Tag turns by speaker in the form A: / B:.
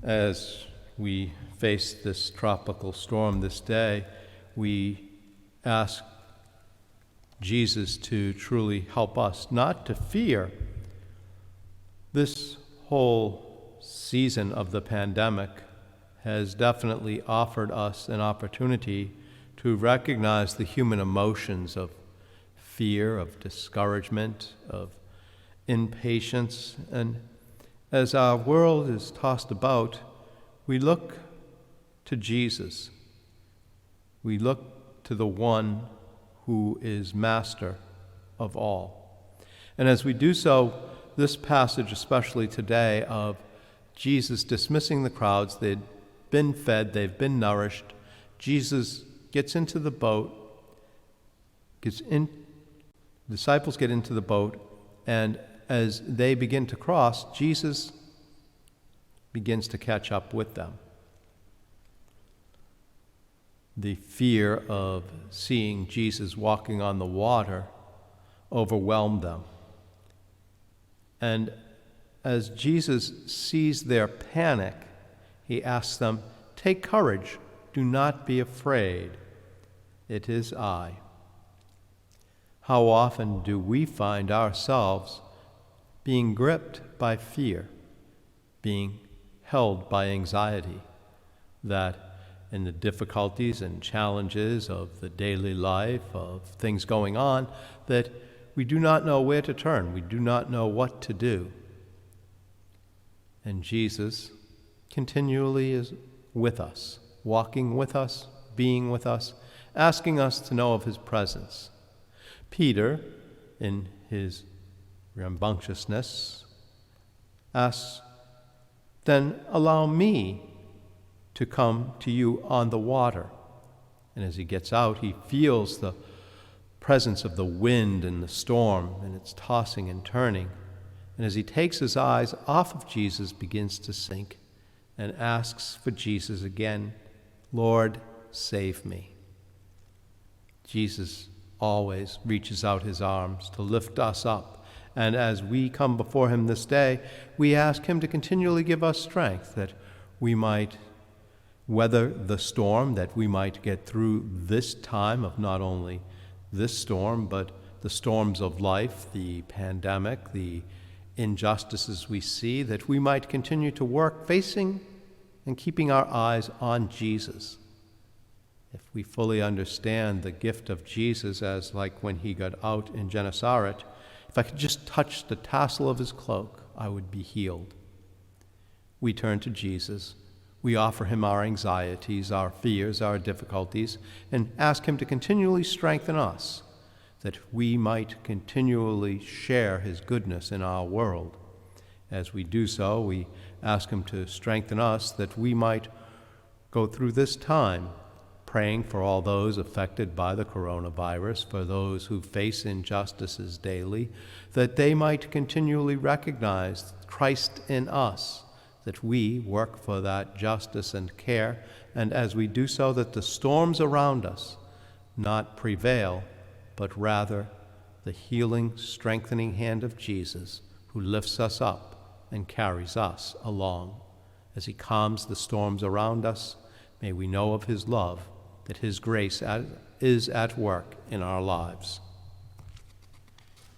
A: As we face this tropical storm this day, we ask Jesus to truly help us not to fear. This whole season of the pandemic has definitely offered us an opportunity to recognize the human emotions of fear, of discouragement, of impatience. And as our world is tossed about, we look to Jesus. We look to the one who is master of all. And as we do so, this passage, especially today, of Jesus dismissing the crowds, they'd been fed, they've been nourished. Jesus gets into the boat, disciples get into the boat, and as they begin to cross, Jesus begins to catch up with them. The fear of seeing Jesus walking on the water overwhelmed them. And as Jesus sees their panic, he asks them, "Take courage, do not be afraid. It is I." How often do we find ourselves being gripped by fear, being held by anxiety, that in the difficulties and challenges of the daily life, of things going on, that we do not know where to turn, we do not know what to do. And Jesus continually is with us, walking with us, being with us, asking us to know of his presence. Peter, in his rambunctiousness, asks, "Then allow me to come to you on the water." And as he gets out, he feels the presence of the wind and the storm, and it's tossing and turning. And as he takes his eyes off of Jesus, begins to sink and asks for Jesus again, "Lord, save me." Jesus always reaches out his arms to lift us up. And as we come before him this day, we ask him to continually give us strength that we might weather the storm, that we might get through this time of not only this storm, but the storms of life, the pandemic, the injustices we see, that we might continue to work facing and keeping our eyes on Jesus. If we fully understand the gift of Jesus as like when he got out in Gennesaret, if I could just touch the tassel of his cloak, I would be healed. We turn to Jesus. We offer him our anxieties, our fears, our difficulties, and ask him to continually strengthen us, that we might continually share his goodness in our world. As we do so, we ask him to strengthen us that we might go through this time praying for all those affected by the coronavirus, for those who face injustices daily, that they might continually recognize Christ in us, that we work for that justice and care, and as we do so, that the storms around us not prevail, but rather the healing, strengthening hand of Jesus, who lifts us up and carries us along. As he calms the storms around us, may we know of his love, that his grace is at work in our lives.